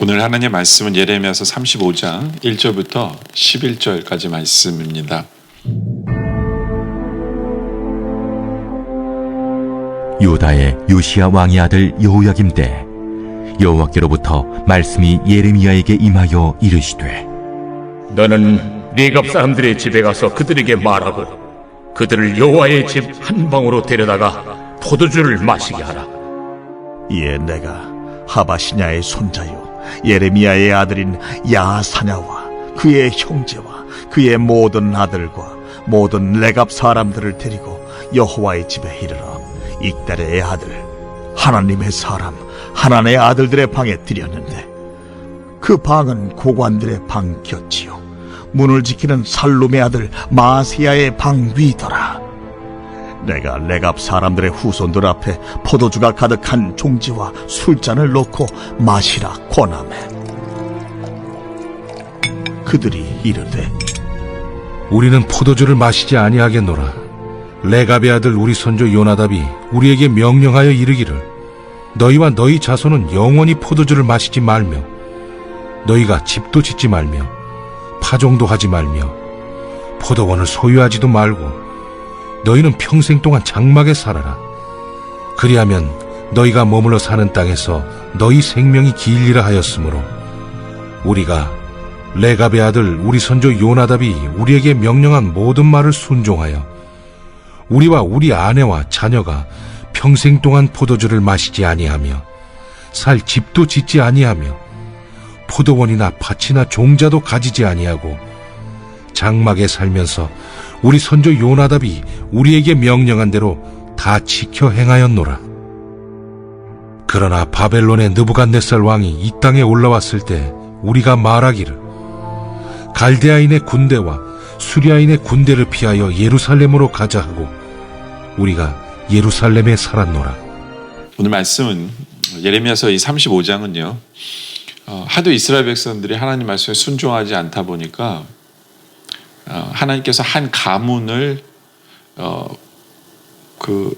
오늘 하나님의 말씀은 예레미야서 35장 1절부터 11절까지 말씀입니다. 유다의 요시야 왕의 아들 여호야김 때 여호와께로부터 말씀이 예레미야에게 임하여 이르시되, 너는 네갑 사람들의 집에 가서 그들에게 말하고 그들을 여호와의 집 한 방으로 데려다가 포도주를 마시게 하라. 이에 내가 하바시냐의 손자요 예레미야의 아들인 야사냐와 그의 형제와 그의 모든 아들과 모든 레갑 사람들을 데리고 여호와의 집에 이르러 익달의 아들 하나님의 사람 하나님의 아들들의 방에 들였는데, 그 방은 고관들의 방 곁이요 문을 지키는 살룸의 아들 마세야의 방 위더라. 내가 레갑 사람들의 후손들 앞에 포도주가 가득한 종지와 술잔을 놓고 마시라 권하매, 그들이 이르되, 우리는 포도주를 마시지 아니하겠노라. 레갑의 아들 우리 선조 요나답이 우리에게 명령하여 이르기를, 너희와 너희 자손은 영원히 포도주를 마시지 말며 너희가 집도 짓지 말며 파종도 하지 말며 포도원을 소유하지도 말고 너희는 평생 동안 장막에 살아라. 그리하면 너희가 머물러 사는 땅에서 너희 생명이 길리라 하였으므로 우리가 레갑의 아들 우리 선조 요나답이 우리에게 명령한 모든 말을 순종하여 우리와 우리 아내와 자녀가 평생 동안 포도주를 마시지 아니하며 살 집도 짓지 아니하며 포도원이나 밭이나 종자도 가지지 아니하고 장막에 살면서 우리 선조 요나답이 우리에게 명령한 대로 다 지켜 행하였노라. 그러나 바벨론의 느부갓네살 왕이 이 땅에 올라왔을 때 우리가 말하기를, 갈대아인의 군대와 수리아인의 군대를 피하여 예루살렘으로 가자 하고 우리가 예루살렘에 살았노라. 오늘 말씀은 예레미야서 이 35장은요, 하도 이스라엘 백성들이 하나님 말씀에 순종하지 않다 보니까 하나님께서 한 가문을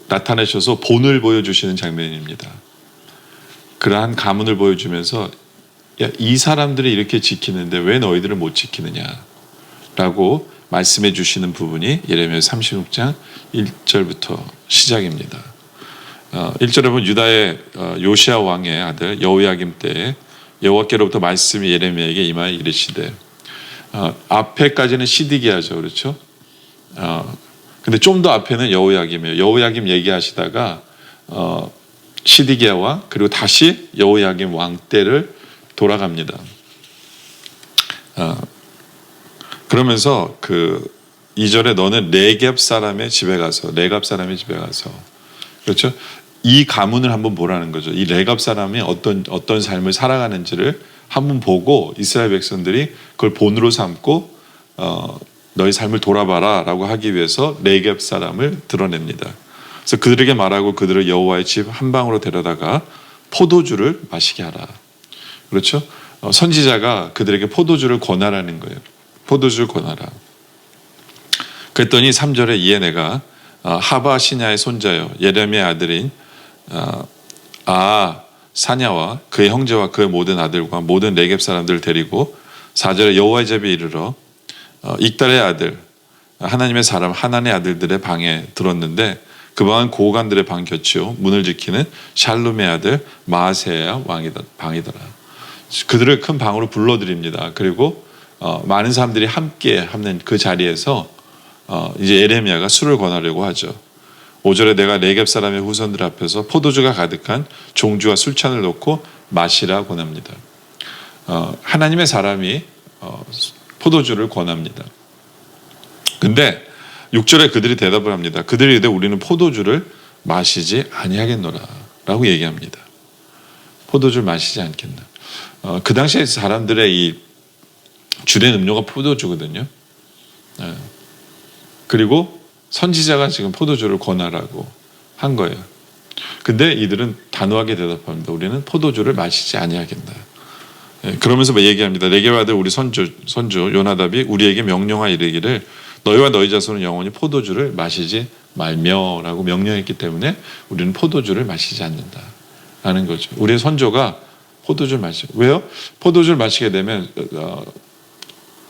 나타내셔서 본을 보여주시는 장면입니다. 그러한 가문을 보여주면서, 야, 이 사람들이 이렇게 지키는데 왜 너희들은 못 지키느냐라고 말씀해 주시는 부분이 예레미야 36장 1절부터 시작입니다. 1절에 보면 유다의 요시야 왕의 아들 여호야김 때에 여호와께로부터 말씀이 예레미야에게 임하여 이르시되, 앞에까지는 시드기야죠, 그렇죠? 근데 좀 더 앞에는 여호야김이에요. 여호야김 얘기하시다가 시드기야와 그리고 다시 여호야김 왕 때를 돌아갑니다. 그러면서 그 2절에 너는 레갑 사람의 집에 가서, 그렇죠? 이 가문을 한번 보라는 거죠. 이 레갑 사람이 어떤 삶을 살아가는지를 한번 보고 이스라엘 백성들이 그걸 본으로 삼고 너희 삶을 돌아봐라 라고 하기 위해서 레갑 사람을 드러냅니다. 그래서 그들에게 말하고 그들을 여호와의 집 한 방으로 데려다가 포도주를 마시게 하라. 그렇죠? 선지자가 그들에게 포도주를 권하라는 거예요. 포도주를 권하라. 그랬더니 3절에 이에 내가 하바시냐의 손자요 예레미야 아들인 사냐와 그의 형제와 그의 모든 아들과 모든 레겝 사람들을 데리고 4절에 여호와의 집에 이르러 익달의 아들 하나님의 사람 하나님의 아들들의 방에 들었는데, 그 방은 고관들의 방 곁이요 문을 지키는 샬룸의 아들 마세야 왕의 방이더라. 그들을 큰 방으로 불러드립니다. 그리고 많은 사람들이 함께 하는 그 자리에서 이제 예레미야가 술을 권하려고 하죠. 5절에 내가 레겝 사람의 후손들 앞에서 포도주가 가득한 종주와 술잔을 놓고 마시라 권합니다. 하나님의 사람이 포도주를 권합니다. 근데 6절에 그들이 대답을 합니다. 그들이 이르되 우리는 포도주를 마시지 아니하겠노라 라고 얘기합니다. 포도주를 마시지 않겠나. 그 당시에 사람들의 이 주된 음료가 포도주거든요. 그리고 선지자가 지금 포도주를 권하라고 한 거예요. 근데 이들은 단호하게 대답합니다. 우리는 포도주를 마시지 아니하겠다. 그러면서 얘기합니다. 레겝 아들 우리 선조 요나답이 우리에게 명령하여 이르기를 너희와 너희 자손은 영원히 포도주를 마시지 말며라고 명령했기 때문에 우리는 포도주를 마시지 않는다라는 거죠. 우리의 선조가 포도주를 마시고. 왜요? 포도주를 마시게 되면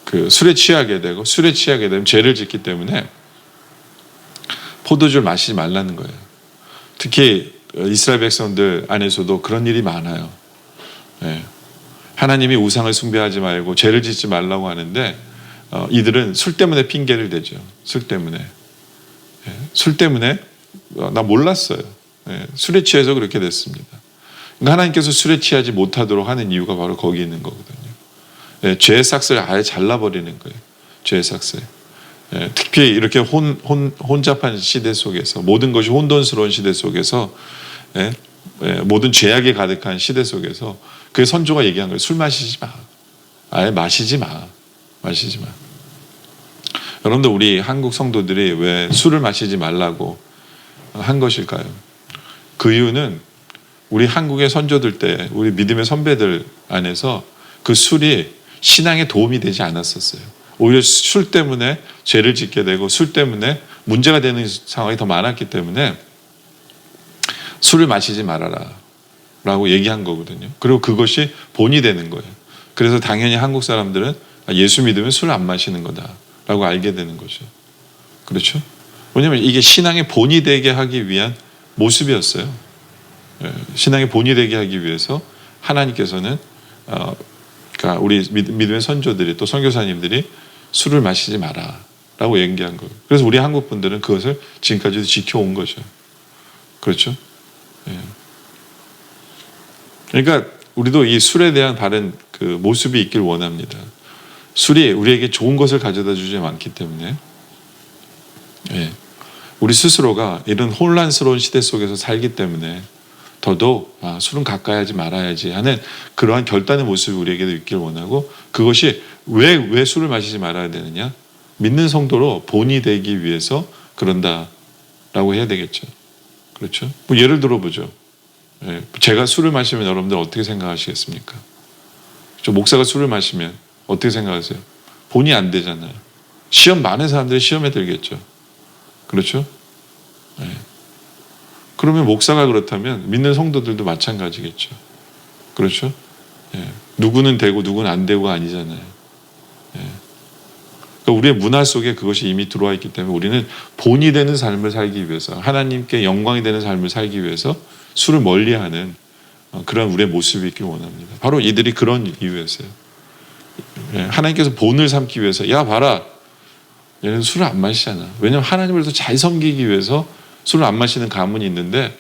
그 술에 취하게 되고, 술에 취하게 되면 죄를 짓기 때문에 포도주를 마시지 말라는 거예요. 특히 이스라엘 백성들 안에서도 그런 일이 많아요. 예. 하나님이 우상을 숭배하지 말고 죄를 짓지 말라고 하는데 이들은 술 때문에 핑계를 대죠. 술 때문에. 예. 술 때문에 나 몰랐어요. 예. 술에 취해서 그렇게 됐습니다. 그러니까 하나님께서 술에 취하지 못하도록 하는 이유가 바로 거기 있는 거거든요. 예. 죄의 싹을 아예 잘라버리는 거예요. 죄의 싹을. 예. 특히 이렇게 혼잡한 시대 속에서, 모든 것이 혼돈스러운 시대 속에서, 예. 예. 모든 죄악이 가득한 시대 속에서 그의 선조가 얘기한 거예요. 술 마시지 마. 아예 마시지 마. 마시지 마. 여러분들, 우리 한국 성도들이 왜 술을 마시지 말라고 한 것일까요? 그 이유는 우리 한국의 선조들 때, 우리 믿음의 선배들 안에서 그 술이 신앙에 도움이 되지 않았었어요. 오히려 술 때문에 죄를 짓게 되고 술 때문에 문제가 되는 상황이 더 많았기 때문에 술을 마시지 말아라 라고 얘기한 거거든요. 그리고 그것이 본이 되는 거예요. 그래서 당연히 한국 사람들은 예수 믿으면 술 안 마시는 거다 라고 알게 되는 거죠. 그렇죠? 왜냐하면 이게 신앙의 본이 되게 하기 위한 모습이었어요. 신앙의 본이 되게 하기 위해서 하나님께서는 그러니까 우리 믿음의 선조들이, 또 선교사님들이 술을 마시지 마라 라고 얘기한 거예요. 그래서 우리 한국 분들은 그것을 지금까지도 지켜온 거죠. 그렇죠? 그러니까 우리도 이 술에 대한 바른 그 모습이 있길 원합니다. 술이 우리에게 좋은 것을 가져다 주지 않기 때문에 우리 스스로가 이런 혼란스러운 시대 속에서 살기 때문에 더더욱 술은 가까이 하지 말아야지 하는 그러한 결단의 모습이 우리에게도 있길 원하고, 그것이 왜 술을 마시지 말아야 되느냐? 믿는 성도로 본이 되기 위해서 그런다라고 해야 되겠죠. 그렇죠? 뭐 예를 들어보죠. 제가 술을 마시면 여러분들 어떻게 생각하시겠습니까? 목사가 술을 마시면 어떻게 생각하세요? 본이 안 되잖아요. 시험 많은 사람들이 시험에 들겠죠. 그렇죠? 그러면 목사가 그렇다면 믿는 성도들도 마찬가지겠죠. 그렇죠? 누구는 되고 누구는 안 되고가 아니잖아요. 그러니까 우리의 문화 속에 그것이 이미 들어와 있기 때문에 우리는 본이 되는 삶을 살기 위해서, 하나님께 영광이 되는 삶을 살기 위해서 술을 멀리하는 그런 우리의 모습이 있길 원합니다. 바로 이들이 그런 이유였어요. 하나님께서 본을 삼기 위해서, 야 봐라, 얘는 술을 안 마시잖아. 왜냐하면 하나님을 더 잘 섬기기 위해서 술을 안 마시는 가문이 있는데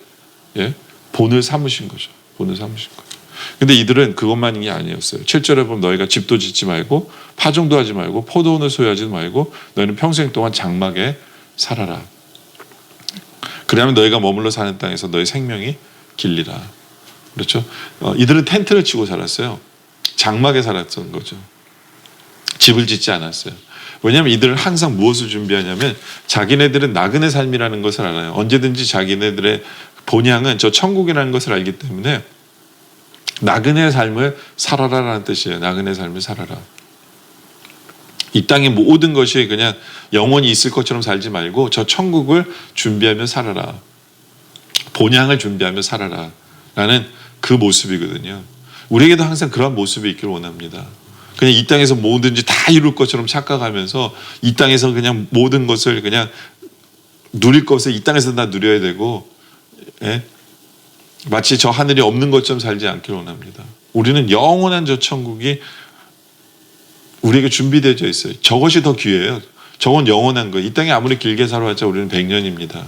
본을 삼으신 거죠. 본을 삼으신 거예요. 근데 이들은 그것만이 아니었어요. 7절에 보면 너희가 집도 짓지 말고 파종도 하지 말고 포도원을 소유하지 말고 너희는 평생 동안 장막에 살아라. 그러면 너희가 머물러 사는 땅에서 너희 생명이 길리라. 그렇죠? 이들은 텐트를 치고 살았어요. 장막에 살았던 거죠. 집을 짓지 않았어요. 왜냐하면 이들은 항상 무엇을 준비하냐면 자기네들은 나그네 삶이라는 것을 알아요. 언제든지 자기네들의 본향은 저 천국이라는 것을 알기 때문에 나그네 삶을 살아라라는 뜻이에요. 나그네 삶을 살아라. 이 땅의 모든 것이 그냥 영원히 있을 것처럼 살지 말고 저 천국을 준비하며 살아라. 본향을 준비하며 살아라 라는 그 모습이거든요. 우리에게도 항상 그런 모습이 있길 원합니다. 그냥 이 땅에서 뭐든지 다 이룰 것처럼 착각하면서 이 땅에서 그냥 모든 것을 그냥 누릴 것을 이 땅에서 다 누려야 되고 마치 저 하늘이 없는 것처럼 살지 않길 원합니다. 우리는 영원한 저 천국이 우리에게 준비되어 있어요. 저것이 더 귀해요. 저건 영원한 거. 이 땅에 아무리 길게 살아왔자 우리는 100년입니다.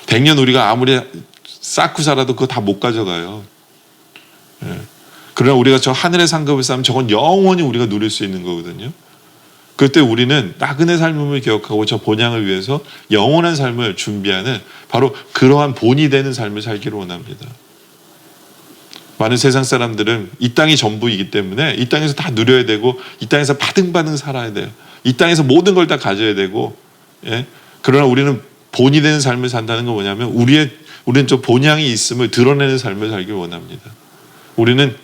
100년 우리가 아무리 쌓고 살아도 그거 다 못 가져가요. 그러나 우리가 저 하늘의 상급을 쌓으면 저건 영원히 우리가 누릴 수 있는 거거든요. 그때 우리는 나그네 삶을 기억하고 저 본향을 위해서 영원한 삶을 준비하는 바로 그러한 본이 되는 삶을 살기를 원합니다. 많은 세상 사람들은 이 땅이 전부이기 때문에 이 땅에서 다 누려야 되고 이 땅에서 바등바등 살아야 돼요. 이 땅에서 모든 걸 다 가져야 되고 그러나 우리는 본이 되는 삶을 산다는 건 뭐냐면 우리는 저 본향이 있음을 드러내는 삶을 살기를 원합니다. 우리는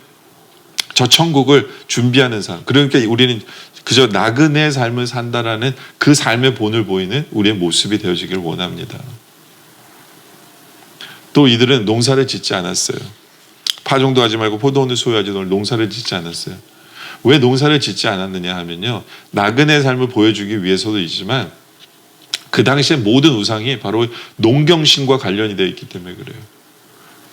저 천국을 준비하는 삶. 그러니까 우리는 그저 나그네의 삶을 산다라는 그 삶의 본을 보이는 우리의 모습이 되어지기를 원합니다. 또 이들은 농사를 짓지 않았어요. 파종도 하지 말고 포도원도 소유하지 오늘 농사를 짓지 않았어요. 왜 농사를 짓지 않았느냐 하면요, 나그네 삶을 보여주기 위해서도이지만 그 당시에 모든 우상이 바로 농경신과 관련이 되어 있기 때문에 그래요.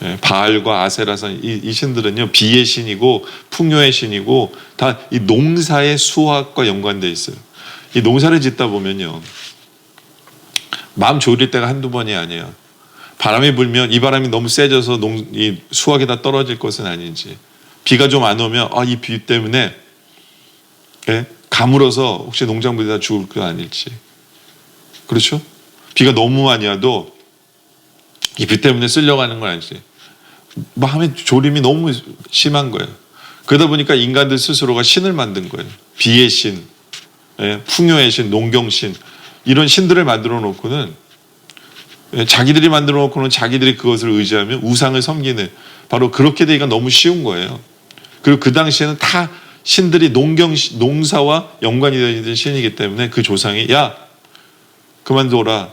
예, 바알과 아세라산 이 신들은요, 비의 신이고 풍요의 신이고 다 이 농사의 수확과 연관되어 있어요. 이 농사를 짓다 보면요, 마음 졸일 때가 한두 번이 아니에요. 바람이 불면 이 바람이 너무 세져서 이 수확이 다 떨어질 것은 아닌지, 비가 좀 안 오면 이 비 때문에 가물어서 혹시 농작물이 다 죽을 거 아닐지. 그렇죠? 비가 너무 많이 와도 이 비 때문에 쓸려가는 건 아니지. 마음의 졸임이 너무 심한 거예요. 그러다 보니까 인간들 스스로가 신을 만든 거예요. 비의 신, 풍요의 신, 농경신, 이런 신들을 만들어 놓고는, 자기들이 만들어 놓고는 자기들이 그것을 의지하며 우상을 섬기는, 바로 그렇게 되기가 너무 쉬운 거예요. 그리고 그 당시에는 다 신들이 농사와 연관이 되어 있는 신이기 때문에 그 조상이 야, 그만둬라,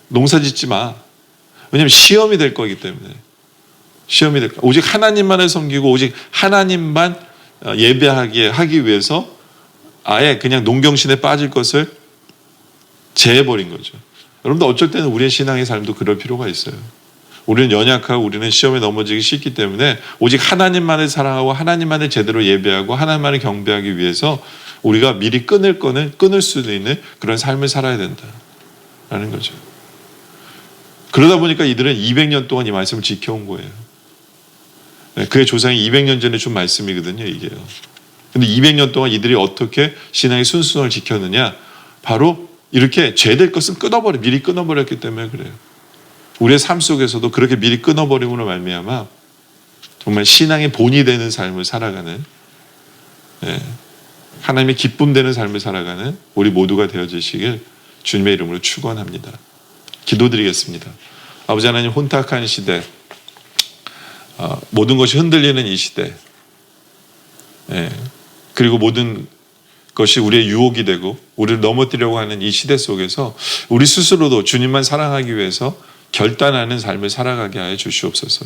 농사 짓지 마. 왜냐하면 시험이 될 거기 때문에. 시험이 될 거야. 오직 하나님만을 섬기고 오직 하나님만 하기 위해서 아예 그냥 농경신에 빠질 것을 제해버린 거죠. 여러분들 어쩔 때는 우리의 신앙의 삶도 그럴 필요가 있어요. 우리는 연약하고 우리는 시험에 넘어지기 쉽기 때문에 오직 하나님만을 사랑하고 하나님만을 제대로 예배하고 하나님만을 경배하기 위해서 우리가 미리 끊을 수도 있는 그런 삶을 살아야 된다라는 거죠. 그러다 보니까 이들은 200년 동안 이 말씀을 지켜온 거예요. 그의 조상이 200년 전에 준 말씀이거든요, 이게요. 근데 200년 동안 이들이 어떻게 신앙의 순수성을 지켰느냐? 바로 이렇게 죄될 것은 미리 끊어버렸기 때문에 그래요. 우리의 삶 속에서도 그렇게 미리 끊어버림으로 말미암아 정말 신앙의 본이 되는 삶을 살아가는, 하나님의 기쁨 되는 삶을 살아가는 우리 모두가 되어지시길 주님의 이름으로 축원합니다. 기도드리겠습니다. 아버지 하나님, 혼탁한 시대, 모든 것이 흔들리는 이 시대, 그리고 모든 것이 우리의 유혹이 되고 우리를 넘어뜨리려고 하는 이 시대 속에서 우리 스스로도 주님만 사랑하기 위해서 결단하는 삶을 살아가게 하여 주시옵소서.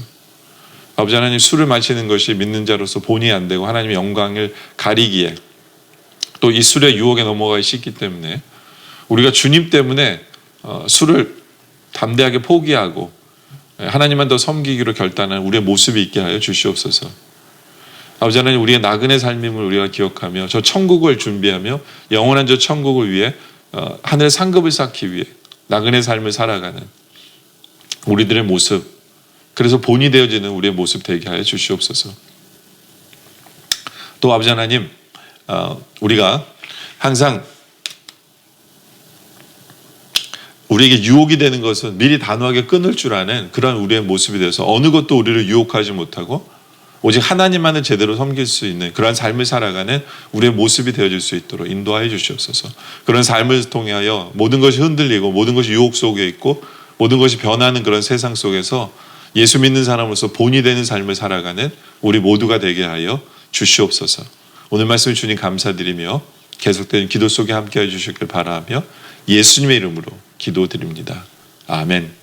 아버지 하나님, 술을 마시는 것이 믿는 자로서 본이 안 되고 하나님의 영광을 가리기에 또 이 술의 유혹에 넘어가기 쉽기 때문에 우리가 주님 때문에 술을 담대하게 포기하고 하나님만 더 섬기기로 결단한 우리의 모습이 있게 하여 주시옵소서. 아버지 하나님, 우리의 나그네 삶임을 우리가 기억하며 저 천국을 준비하며 영원한 저 천국을 위해 하늘의 상급을 쌓기 위해 나그네 삶을 살아가는 우리들의 모습, 그래서 본이 되어지는 우리의 모습 되게 하여 주시옵소서. 또 아버지 하나님, 우리가 항상 우리에게 유혹이 되는 것은 미리 단호하게 끊을 줄 아는 그런 우리의 모습이 되어서 어느 것도 우리를 유혹하지 못하고 오직 하나님만을 제대로 섬길 수 있는 그런 삶을 살아가는 우리의 모습이 되어질 수 있도록 인도하여 주시옵소서. 그런 삶을 통하여 모든 것이 흔들리고 모든 것이 유혹 속에 있고 모든 것이 변하는 그런 세상 속에서 예수 믿는 사람으로서 본이 되는 삶을 살아가는 우리 모두가 되게 하여 주시옵소서. 오늘 말씀 주님 감사드리며 계속된 기도 속에 함께해 주시길 바라며 예수님의 이름으로 기도드립니다. 아멘.